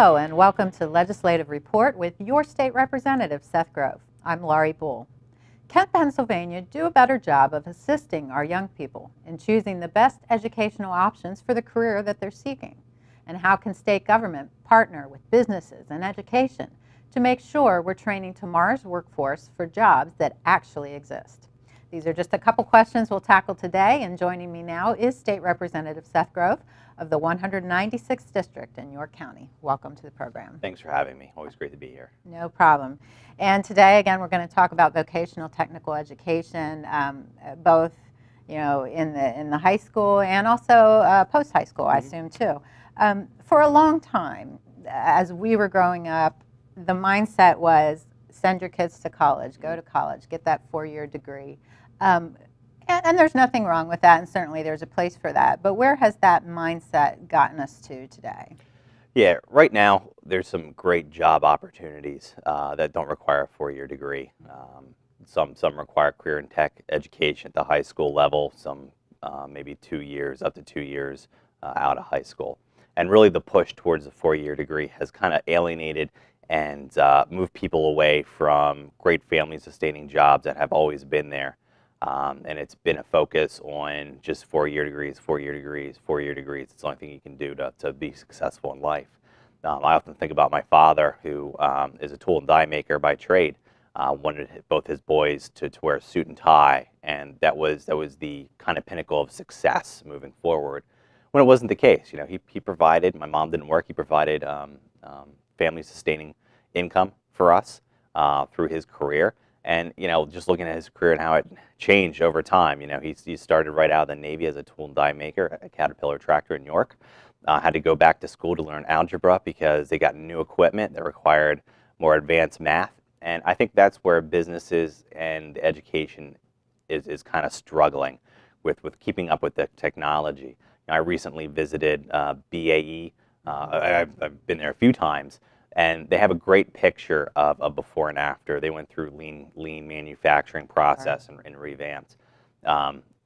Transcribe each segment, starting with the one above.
Hello and welcome to Legislative Report with your state representative, Seth Grove. I'm Laurie Bull. Can Pennsylvania do a better job of assisting our young people in choosing the best educational options for the career that they're seeking? And how can state government partner with businesses and education to make sure we're training tomorrow's workforce for jobs that actually exist? These are just a couple questions we'll tackle today, and joining me now is State Representative Seth Grove of the 196th District in York County. Welcome to the program. Thanks for having me. Always great to be here. No problem. And today, again, we're going to talk about vocational technical education, both in the high school and also post-high school, I assume, too. For a long time, as we were growing up, the mindset was send your kids to college, go to college, get that four-year degree. And there's nothing wrong with that, and certainly there's a place for that. But where has that mindset gotten us to today? Yeah, right now there's some great job opportunities that don't require a four-year degree. Some require career and tech education at the high school level, some maybe 2 years, up to 2 years out of high school. And really the push towards a four-year degree has kind of alienated and moved people away from great family-sustaining jobs that have always been there. And it's been a focus on just four-year degrees, four-year degrees, four-year degrees. It's the only thing you can do to be successful in life. I often think about my father, who is a tool and die maker by trade. Wanted both his boys to wear a suit and tie, and that was the kind of pinnacle of success moving forward. When it wasn't the case, he provided. My mom didn't work. He provided family-sustaining income for us through his career. And, just looking at his career and how it changed over time, he started right out of the Navy as a tool and die maker at a Caterpillar tractor in York. Had to go back to school to learn algebra because they got new equipment that required more advanced math. And I think that's where businesses and education is kind of struggling with keeping up with the technology. I recently visited BAE. I've been there a few times. And they have a great picture of a before and after. They went through lean manufacturing process and revamped.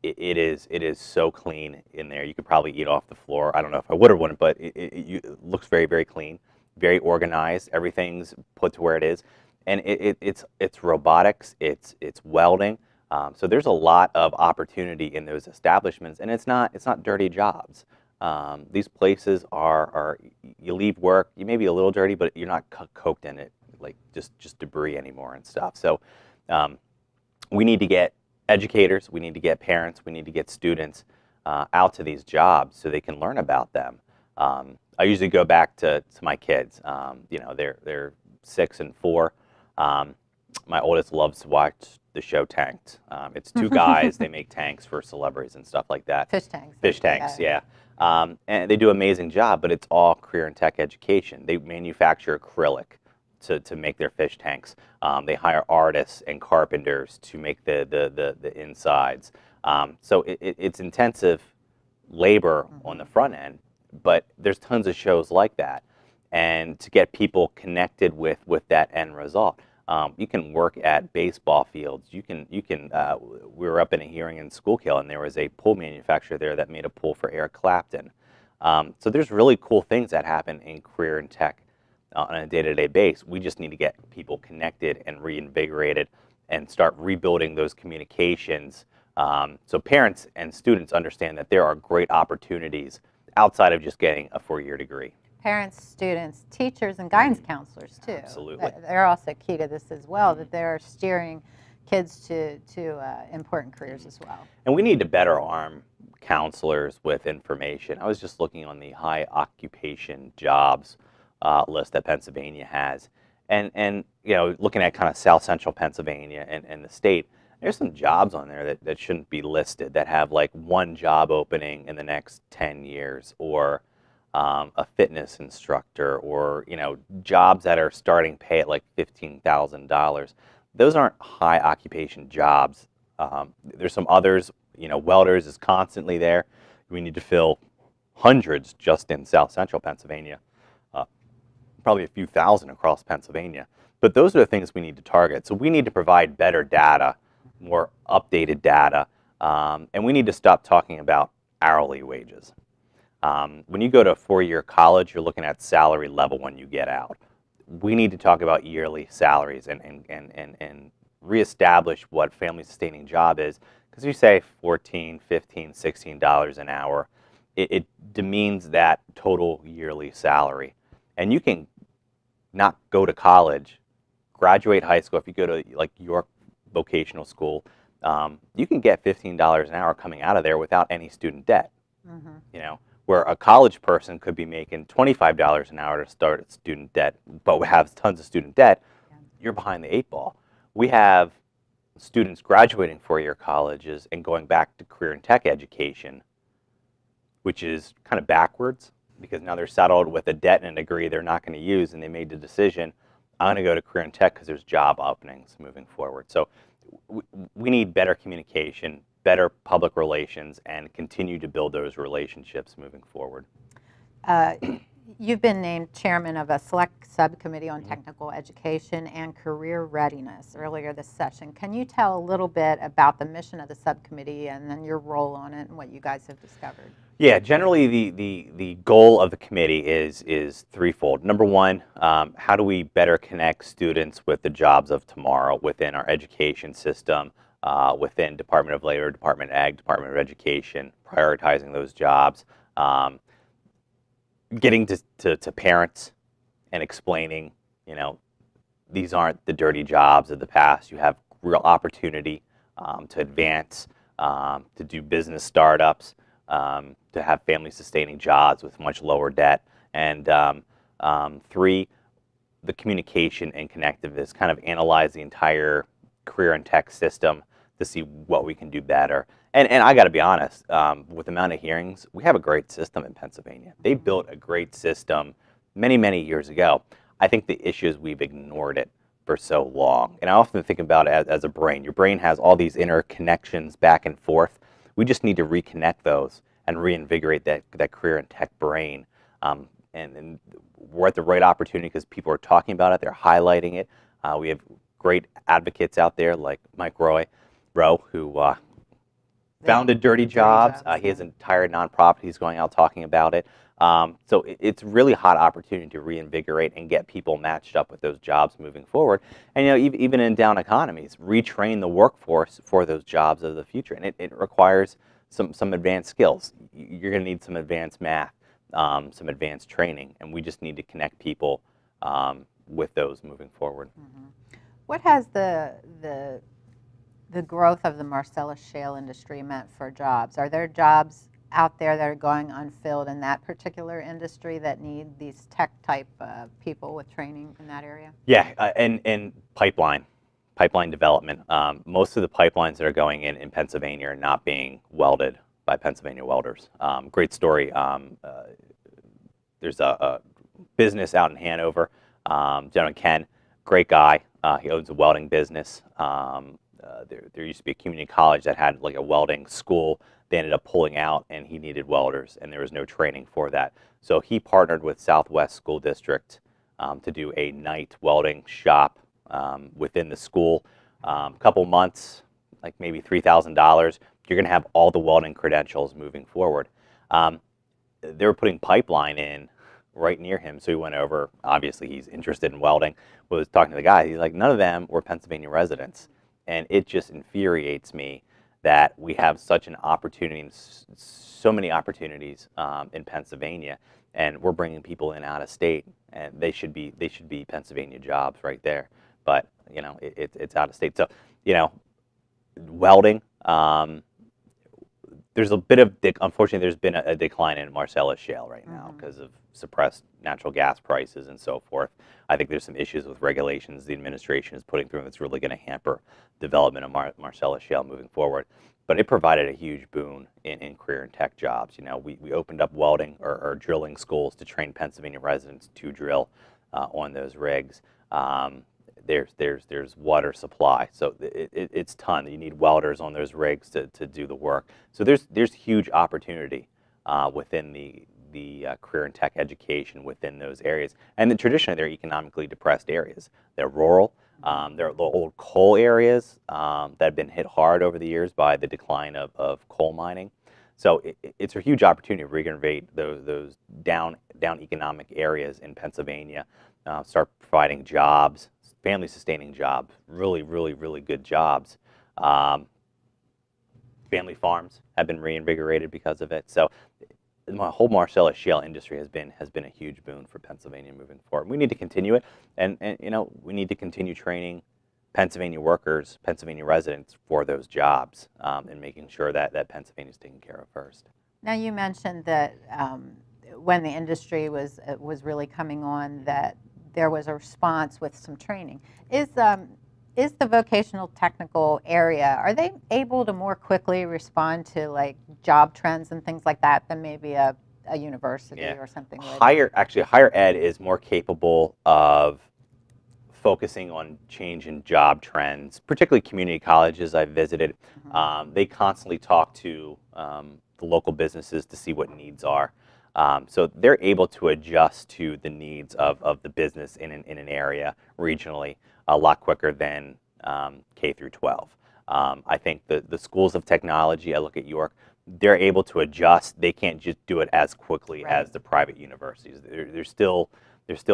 It is so clean in there. You could probably eat off the floor. I don't know if I would or wouldn't, but it looks very, very clean, very organized. Everything's put to where it is, and it's robotics. It's welding. So there's a lot of opportunity in those establishments, and it's not dirty jobs. These places are you leave work, you may be a little dirty, but you're not coked in it, like just debris anymore and stuff. So we need to get educators, we need to get parents, we need to get students out to these jobs so they can learn about them. I usually go back to my kids. They're 6 and 4. My oldest loves to watch the show Tanked. It's two guys. They make tanks for celebrities and stuff like that. Fish tanks. Fish tanks, yeah. And they do an amazing job, but it's all career and tech education. They manufacture acrylic to make their fish tanks. They hire artists and carpenters to make the insides. So it's intensive labor on the front end, but there's tons of shows like that. And to get people connected with that end result. You can work at baseball fields. You can. We were up in a hearing in Schuylkill, and there was a pool manufacturer there that made a pool for Eric Clapton. So there's really cool things that happen in career and tech on a day-to-day basis. We just need to get people connected and reinvigorated, and start rebuilding those communications. So parents and students understand that there are great opportunities outside of just getting a four-year degree. Parents, students, teachers, and guidance counselors, too. Absolutely. They're also key to this as well, that they're steering kids to important careers as well. And we need to better arm counselors with information. I was just looking on the high occupation jobs list that Pennsylvania has. And looking at kind of South Central Pennsylvania and the state, there's some jobs on there that shouldn't be listed, that have like one job opening in the next 10 years, or a fitness instructor, or jobs that are starting pay at like $15,000. Those aren't high occupation jobs. There's some others. Welders is constantly there. We need to fill hundreds just in South Central Pennsylvania, probably a few thousand across Pennsylvania. But those are the things we need to target. So we need to provide better data, more updated data, and we need to stop talking about hourly wages. When you go to a 4-year college, you're looking at salary level when you get out. We need to talk about yearly salaries and reestablish what family sustaining job is, because you say $14, $15, $16 an hour, it demeans that total yearly salary. And you can not go to college, graduate high school. If you go to like York Vocational School, you can get $15 an hour coming out of there without any student debt. You know, where a college person could be making $25 an hour to start at student debt, but has tons of student debt, you're behind the 8 ball. We have students graduating 4-year colleges and going back to career and tech education, which is kind of backwards, because now they're saddled with a debt and a degree they're not going to use, and they made the decision, I'm going to go to career and tech because there's job openings moving forward. So we need better communication, better public relations, and continue to build those relationships moving forward. You've been named chairman of a select subcommittee on technical education and career readiness earlier this session. Can you tell a little bit about the mission of the subcommittee and then your role on it and what you guys have discovered? Yeah, generally the goal of the committee is threefold. Number one, how do we better connect students with the jobs of tomorrow within our education system, within Department of Labor, Department of Ag, Department of Education, prioritizing those jobs, getting to parents and explaining, you know, these aren't the dirty jobs of the past. You have real opportunity to advance, to do business startups, to have family-sustaining jobs with much lower debt. And 3, the communication and connectiveness, kind of analyze the entire career and tech system to see what we can do better. And I got to be honest, with the amount of hearings, we have a great system in Pennsylvania. They built a great system many, many years ago. I think the issue is we've ignored it for so long. And I often think about it as a brain. Your brain has all these interconnections back and forth. We just need to reconnect those and reinvigorate that career and tech brain. And we're at the right opportunity because people are talking about it. They're highlighting it. We have great advocates out there like Mike Rowe, who founded Dirty Jobs. He has an entire nonprofit. He's going out talking about it. So it's really hot opportunity to reinvigorate and get people matched up with those jobs moving forward. And, you know, even in down economies, retrain the workforce for those jobs of the future. And it requires some advanced skills. You're going to need some advanced math, some advanced training, and we just need to connect people with those moving forward. What has the growth of the Marcellus Shale industry meant for jobs? Are there jobs out there that are going unfilled in that particular industry that need these tech type people with training in that area? Yeah, and pipeline development. Most of the pipelines that are going in Pennsylvania are not being welded by Pennsylvania welders. Great story. There's a business out in Hanover, gentleman Ken, great guy. He owns a welding business. There used to be a community college that had like a welding school. They ended up pulling out, and he needed welders, and there was no training for that. So he partnered with Southwest School District to do a night welding shop within the school. Couple months, like maybe $3,000. You're going to have all the welding credentials moving forward. They were putting pipeline in right near him, so he went over. Obviously, he's interested in welding. Was talking to the guy. He's like, none of them were Pennsylvania residents, and it just infuriates me that we have such an opportunity, so many opportunities in Pennsylvania, and we're bringing people in out of state, and they should be Pennsylvania jobs right there. But you know, it's out of state. So you know, welding. There's a bit of, unfortunately, there's been a decline in Marcellus Shale right now because of suppressed natural gas prices and so forth. I think there's some issues with regulations the administration is putting through that's really going to hamper development of Marcellus Shale moving forward. But it provided a huge boon in career and tech jobs. You know, we opened up welding or drilling schools to train Pennsylvania residents to drill on those rigs. There's water supply, so it's ton. You need welders on those rigs to do the work. So there's huge opportunity within the career and tech education within those areas. And then traditionally they're economically depressed areas. They're rural. They're the old coal areas that have been hit hard over the years by the decline of coal mining. So it's a huge opportunity to reinnovate those down economic areas in Pennsylvania, start providing jobs, family sustaining jobs, really good jobs. Family farms have been reinvigorated because of it. So the whole Marcellus Shale industry has been a huge boon for Pennsylvania moving forward. We need to continue it, and we need to continue training Pennsylvania workers, Pennsylvania residents for those jobs, and making sure that Pennsylvania is taken care of first. Now you mentioned that when the industry was really coming on, that there was a response with some training. Is the vocational technical area, are they able to more quickly respond to like job trends and things like that than maybe a university or something like that? Higher ed is more capable of focusing on change in job trends, particularly community colleges I've visited. They constantly talk to the local businesses to see what needs are. So they're able to adjust to the needs of the business in an area regionally a lot quicker than K through 12. I think the schools of technology, I look at York, they're able to adjust. They can't just do it as quickly as the private universities. There's still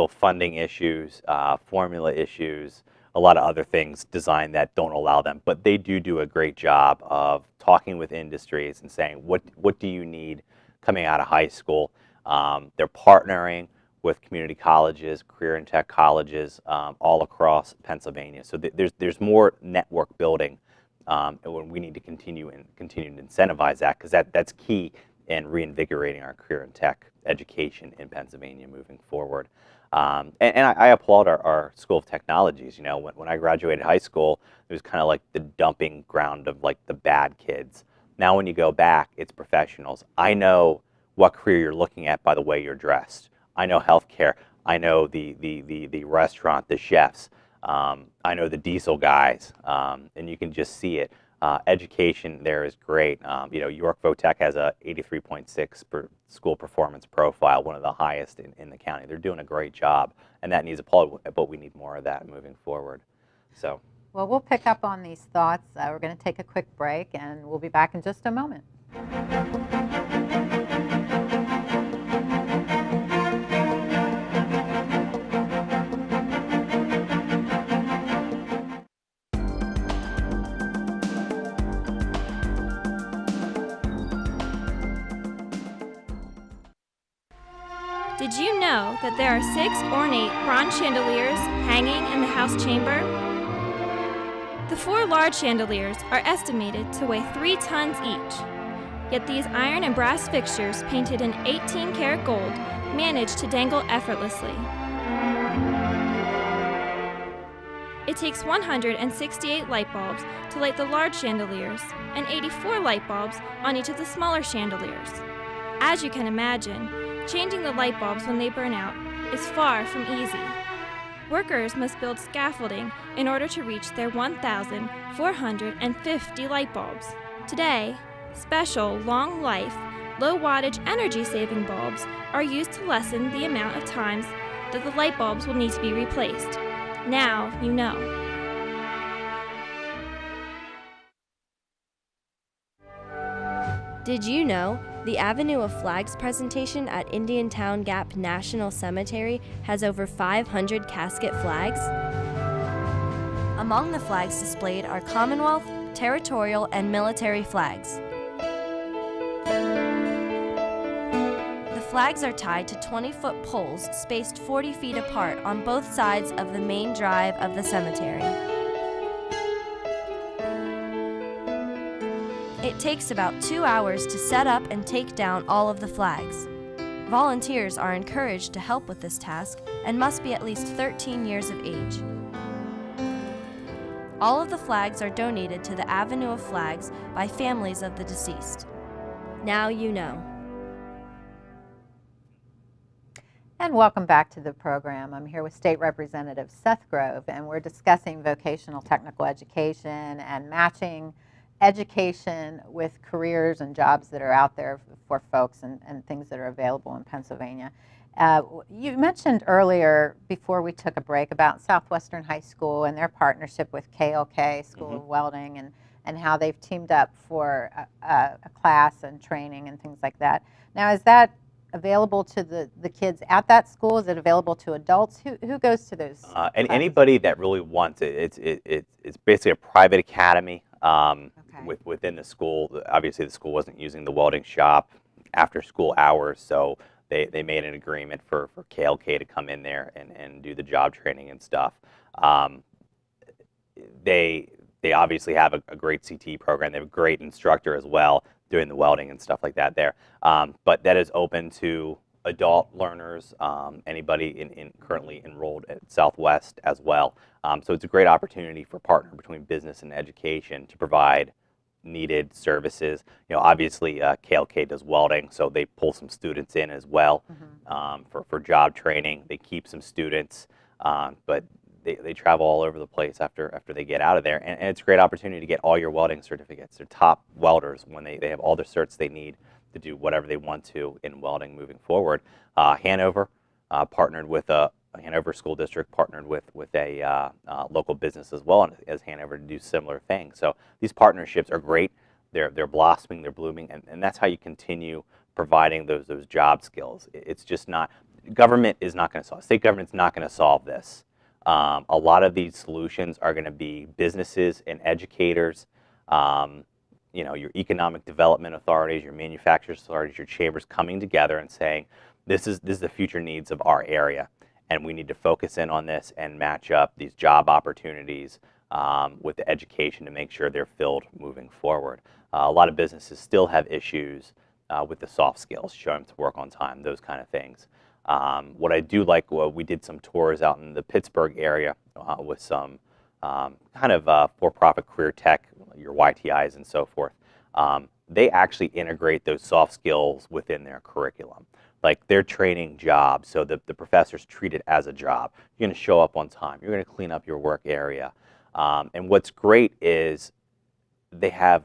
funding issues, formula issues, a lot of other things designed that don't allow them. But they do a great job of talking with industries and saying, what do you need coming out of high school? They're partnering with community colleges, career and tech colleges all across Pennsylvania. So there's more network building, and we need to continue to incentivize that, because that's key in reinvigorating our career and tech education in Pennsylvania moving forward. And I applaud our School of Technologies. When I graduated high school, it was kind of like the dumping ground of like the bad kids. Now when you go back, it's professionals. I know what career you're looking at by the way you're dressed. I know healthcare. I know the restaurant, the chefs. I know the diesel guys, and you can just see it. Education there is great. York Votech has a 83.6 per school performance profile, one of the highest in the county. They're doing a great job, and that needs applaud, but we need more of that moving forward. So. Well, we'll pick up on these thoughts. We're going to take a quick break, and we'll be back in just a moment. Did you know that there are 6 ornate bronze chandeliers hanging in the house chamber? The 4 large chandeliers are estimated to weigh 3 tons each. Yet these iron and brass fixtures painted in 18-karat gold manage to dangle effortlessly. It takes 168 light bulbs to light the large chandeliers and 84 light bulbs on each of the smaller chandeliers. As you can imagine, changing the light bulbs when they burn out is far from easy. Workers must build scaffolding in order to reach their 1,450 light bulbs. Today, special, long-life, low-wattage energy-saving bulbs are used to lessen the amount of times that the light bulbs will need to be replaced. Now you know. Did you know the Avenue of Flags presentation at Indiantown Gap National Cemetery has over 500 casket flags? Among the flags displayed are Commonwealth, territorial, and military flags. The flags are tied to 20-foot poles spaced 40 feet apart on both sides of the main drive of the cemetery. It takes about 2 hours to set up and take down all of the flags. Volunteers are encouraged to help with this task and must be at least 13 years of age. All of the flags are donated to the Avenue of Flags by families of the deceased. Now you know. And welcome back to the program. I'm here with State Representative Seth Grove, and we're discussing vocational technical education and matching education with careers and jobs that are out there for folks and things that are available in Pennsylvania. You mentioned earlier, before we took a break, about Southwestern High School and their partnership with KLK School of Welding, and how they've teamed up for a class and training and things like that. Now, is that available to the kids at that school? Is it available to adults? Who goes to those And classes? anybody that really wants it, it's basically a private academy Okay. within the school. Obviously, the school wasn't using the welding shop after school hours, so they made an agreement for KLK to come in there and do the job training and stuff. Um, they obviously have a great CT program. They have a great instructor as well doing the welding and stuff like that there. But that is open to adult learners, anybody in currently enrolled at Southwest as well. So it's a great opportunity for partner between business and education to provide needed services. You know, obviously KLK does welding, so they pull some students in as well for job training. They keep some students, but they travel all over the place after they get out of there, and it's a great opportunity to get all your welding certificates. They're top welders when they have all the certs they need to do whatever they want to in welding moving forward. Hanover partnered with Hanover School District partnered with a local business as well as Hanover to do similar things. So these partnerships are great. They're blossoming, they're blooming, and that's how you continue providing those job skills. It's just not, government is not going to solve, state government's not going to solve this. A lot of these solutions are going to be businesses and educators, you know, your economic development authorities, your manufacturers authorities, your chambers coming together and saying, this is the future needs of our area, and we need to focus in on this and match up these job opportunities with the education to make sure they're filled moving forward. A lot of businesses still have issues with the soft skills, showing them to work on time, those kind of things. What I do like, well, we did some tours out in the Pittsburgh area with some kind of for-profit career tech, your YTIs and so forth. They actually integrate those soft skills within their curriculum. Like they're training jobs, so the professors treat it as a job. You're going to show up on time. You're going to clean up your work area. And what's great is they have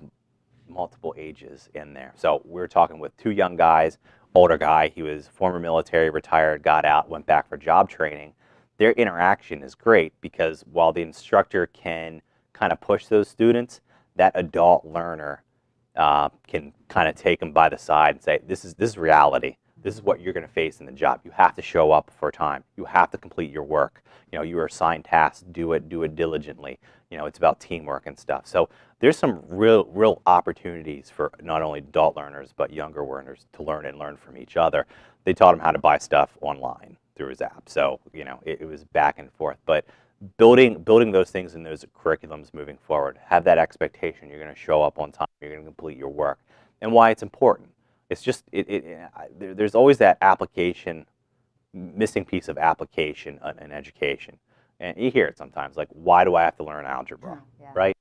multiple ages in there. So we're talking with two young guys, older guy, he was former military, retired, got out, went back for job training. Their interaction is great because while the instructor can kind of push those students, that adult learner can kind of take them by the side and say, this is reality. This is what you're going to face in the job. You have to show up for time. You have to complete your work. You know, you are assigned tasks. Do it diligently. You know, it's about teamwork and stuff. So there's some real opportunities for not only adult learners but younger learners to learn from each other. They taught them how to buy stuff online through his app. So you know, it was back and forth. But building those things in those curriculums moving forward, have that expectation. You're going to show up on time. You're going to complete your work, and why it's important. It's just there's always that application, missing piece of application in education, and you hear it sometimes, like, why do I have to learn algebra, Yeah. right?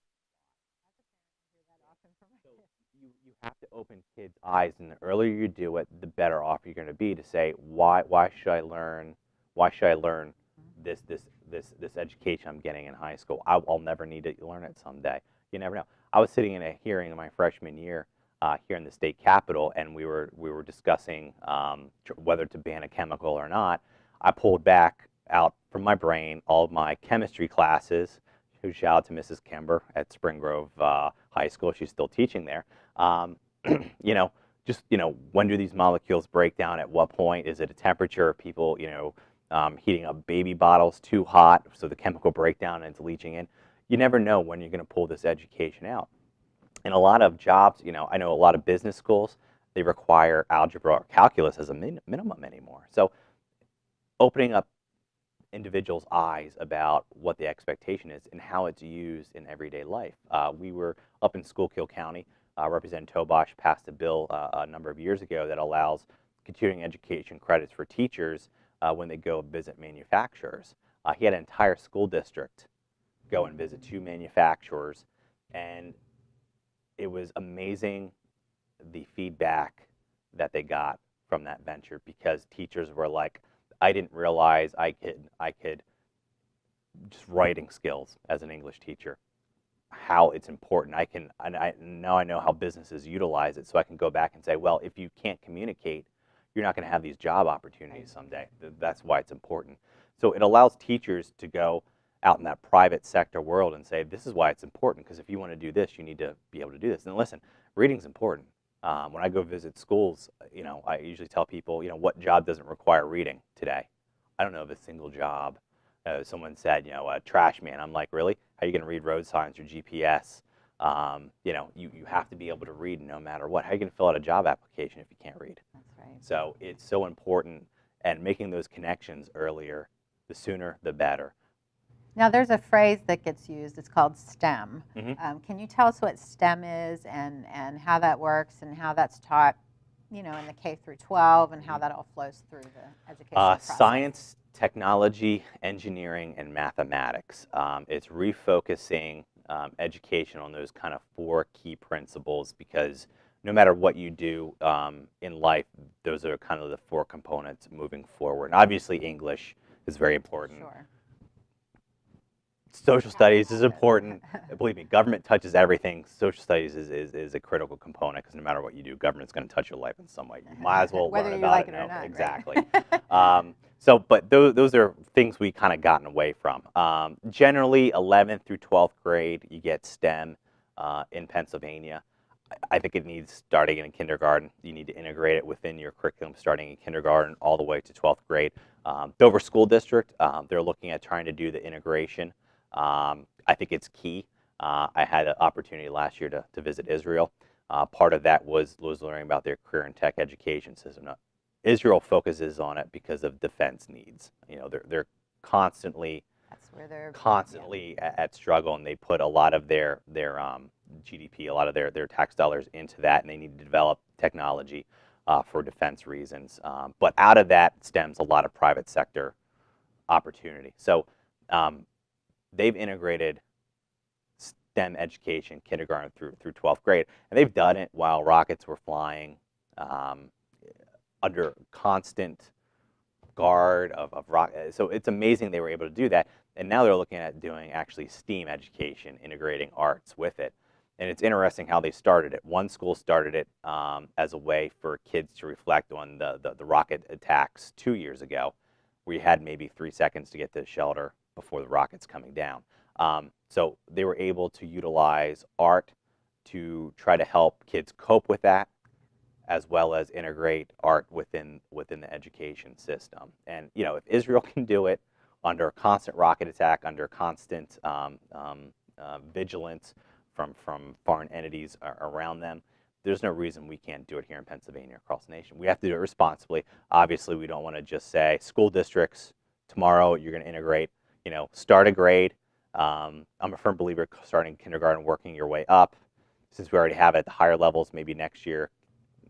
So you have to open kids' eyes, and the earlier you do it, the better off you're going to be to say, why should I learn this education I'm getting in high school? I'll never need to learn it someday. You never know. I was sitting in a hearing in my freshman year here in the state capitol, and we were discussing whether to ban a chemical or not. I pulled back out from my brain all of my chemistry classes. Who shout out to Mrs. Kimber at Spring Grove High School. She's still teaching there. You know, just when do these molecules break down? At what point? Is it a temperature? Are people heating up baby bottles too hot so the chemical breakdown and it's leaching in? You never know when you're going to pull this education out. And a lot of jobs, I know a lot of business schools, they require algebra or calculus as a minimum anymore. So opening up individuals' eyes about what the expectation is and how it's used in everyday life. We were up in Schuylkill County. Representative Tobosh passed a bill a number of years ago that allows continuing education credits for teachers when they go visit manufacturers. He had an entire school district go and visit 2 manufacturers, and it was amazing the feedback that they got from that venture, because teachers were like, I didn't realize I could just writing skills as an English teacher, how it's important. Now I know how businesses utilize it, so I can go back and say, well, if you can't communicate, you're not going to have these job opportunities someday. That's why it's important. So it allows teachers to go out in that private sector world and say, this is why it's important, because if you want to do this, you need to be able to do this. And listen, reading's important. When I go visit schools, I usually tell people, what job doesn't require reading today? I don't know of a single job. Someone said, a trash man. I'm like, really? How are you going to read road signs or GPS? You have to be able to read no matter what. How are you going to fill out a job application if you can't read? That's right. So it's so important, and making those connections earlier, the sooner the better. Now, there's a phrase that gets used. It's called STEM. Mm-hmm. Can you tell us what STEM is and how that works and how that's taught, in the K through 12 and how that all flows through the education process? Science, technology, engineering, and mathematics. It's refocusing education on those kind of 4 key principles, because no matter what you do in life, those are kind of the 4 components moving forward. And obviously, English is very important. Sure. Social studies is important. Believe me, government touches everything. Social studies is a critical component, because no matter what you do, government's going to touch your life in some way. You might as well Whether learn you about like it. it or not, Exactly. Right? But those are things we kind of gotten away from. Generally, 11th through 12th grade, you get STEM in Pennsylvania. I think it needs starting in kindergarten. You need to integrate it within your curriculum starting in kindergarten all the way to 12th grade. Dover School District, they're looking at trying to do the integration. I think it's key. I had an opportunity last year to visit Israel. Part of that was learning about their career and tech education system. Now, Israel focuses on it because of defense needs. They're constantly at struggle, and they put a lot of their GDP, a lot of their tax dollars into that, and they need to develop technology for defense reasons. But out of that stems a lot of private sector opportunity. So they've integrated STEM education, kindergarten through 12th grade, and they've done it while rockets were flying under constant guard of rock. So it's amazing they were able to do that, and now they're looking at doing actually STEAM education, integrating arts with it. And it's interesting how they started it. One school started it as a way for kids to reflect on the rocket attacks 2 years ago, where you had maybe 3 seconds to get to the shelter before the rocket's coming down. So they were able to utilize art to try to help kids cope with that, as well as integrate art within the education system. And if Israel can do it under a constant rocket attack, under constant vigilance from foreign entities around them, there's no reason we can't do it here in Pennsylvania, across the nation. We have to do it responsibly. Obviously, we don't want to just say, school districts, tomorrow you're going to integrate, start a grade. I'm a firm believer starting kindergarten, working your way up. Since we already have it at the higher levels, maybe next year,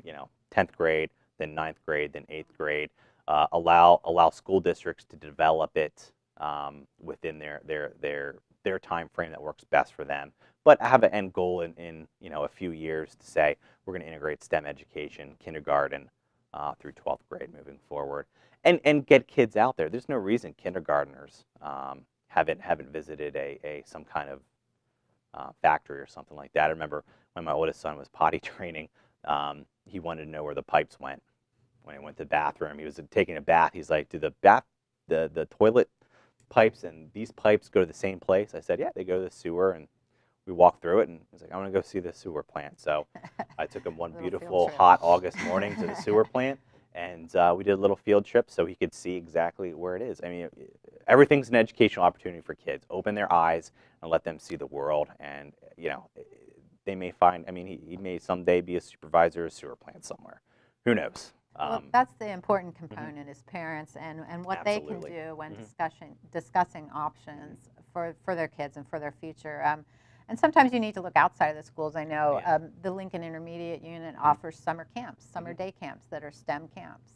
10th grade, then 9th grade, then 8th grade. Allow school districts to develop it within their time frame that works best for them. But have an end goal in a few years to say we're going to integrate STEM education, kindergarten through 12th grade moving forward, and get kids out there. There's no reason kindergartners haven't visited some kind of factory or something like that. I remember when my oldest son was potty training, he wanted to know where the pipes went when he went to the bathroom. He was taking a bath. He's like, do the toilet pipes and these pipes go to the same place? I said, yeah, they go to the sewer. And we walked through it, and he's like, I want to go see the sewer plant. So I took him one beautiful hot August morning to the sewer plant, and we did a little field trip so he could see exactly where it is. I mean, everything's an educational opportunity for kids. Open their eyes and let them see the world. And they may find, he may someday be a supervisor of a sewer plant somewhere. Who knows? Well, that's the important component is parents and what Absolutely. they can do when discussing options for their kids and for their future. And sometimes you need to look outside of the schools. I know the Lincoln Intermediate Unit offers summer camps, summer day camps that are STEM camps.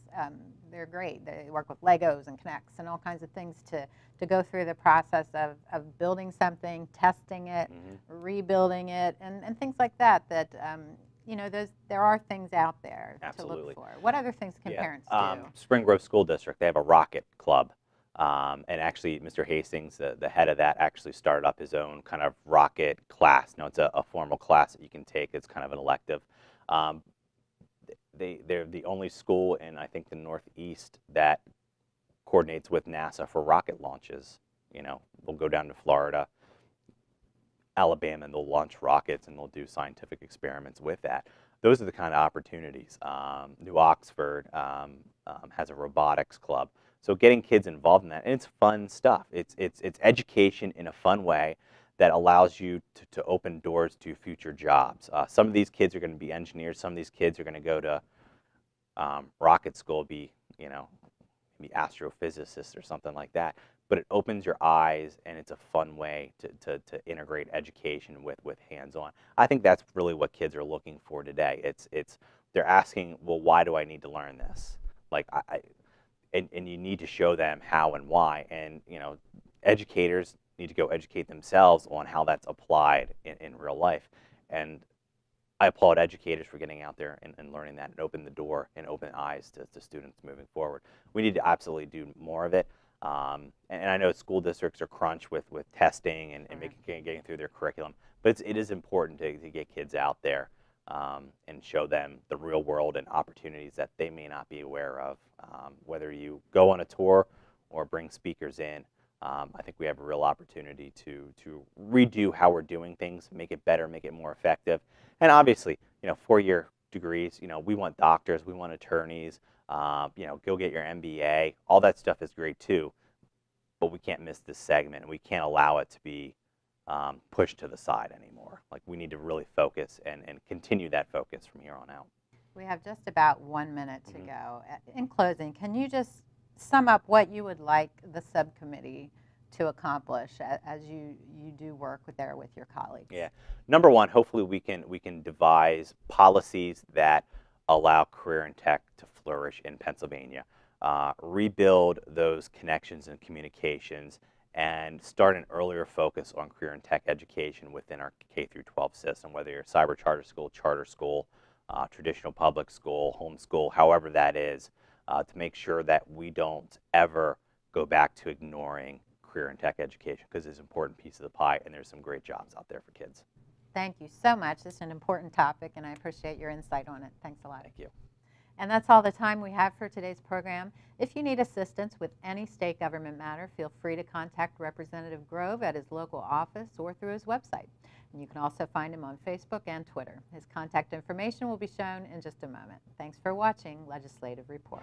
They're great. They work with Legos and Connects and all kinds of things to go through the process of building something, testing it, rebuilding it, and things like that. There are things out there Absolutely. to look for. What other things can parents do? Spring Grove School District, they have a rocket club. And actually, Mr. Hastings, the head of that, actually started up his own kind of rocket class. Now, it's a formal class that you can take. It's kind of an elective. They're the only school in, I think, the Northeast that coordinates with NASA for rocket launches They'll go down to Florida, Alabama, and they'll launch rockets and they'll do scientific experiments with that. Those are the kind of opportunities. New Oxford has a robotics club. So getting kids involved in that, and it's fun stuff. It's education in a fun way that allows you to open doors to future jobs. Some of these kids are going to be engineers. Some of these kids are going to go to rocket school, be maybe astrophysicists or something like that. But it opens your eyes, and it's a fun way to integrate education with hands-on. I think that's really what kids are looking for today. They're asking, well, why do I need to learn this? And you need to show them how and why. And educators need to go educate themselves on how that's applied in real life. And I applaud educators for getting out there and learning that and open the door and open eyes to students moving forward. We need to absolutely do more of it. And I know school districts are crunched with testing and getting through their curriculum, but it is important to get kids out there and show them the real world and opportunities that they may not be aware of. Whether you go on a tour or bring speakers in, I think we have a real opportunity to redo how we're doing things, make it better, make it more effective. And obviously, 4-year degrees, we want doctors, we want attorneys, go get your MBA. All that stuff is great too, but we can't miss this segment, and we can't allow it to be pushed to the side anymore. We need to really focus and continue that focus from here on out. We have just about 1 minute to go. In closing, can you just sum up what you would like the subcommittee to accomplish as you do work with your colleagues? Yeah. Number one, hopefully we can devise policies that allow career and tech to flourish in Pennsylvania, rebuild those connections and communications, and start an earlier focus on career and tech education within our K through 12 system, whether you're cyber charter school, traditional public school, homeschool, however that is, to make sure that we don't ever go back to ignoring career and tech education, because it's an important piece of the pie, and there's some great jobs out there for kids. Thank you so much. This is an important topic, and I appreciate your insight on it. Thanks a lot. Thank you. And that's all the time we have for today's program. If you need assistance with any state government matter, feel free to contact Representative Grove at his local office or through his website. And you can also find him on Facebook and Twitter. His contact information will be shown in just a moment. Thanks for watching Legislative Report.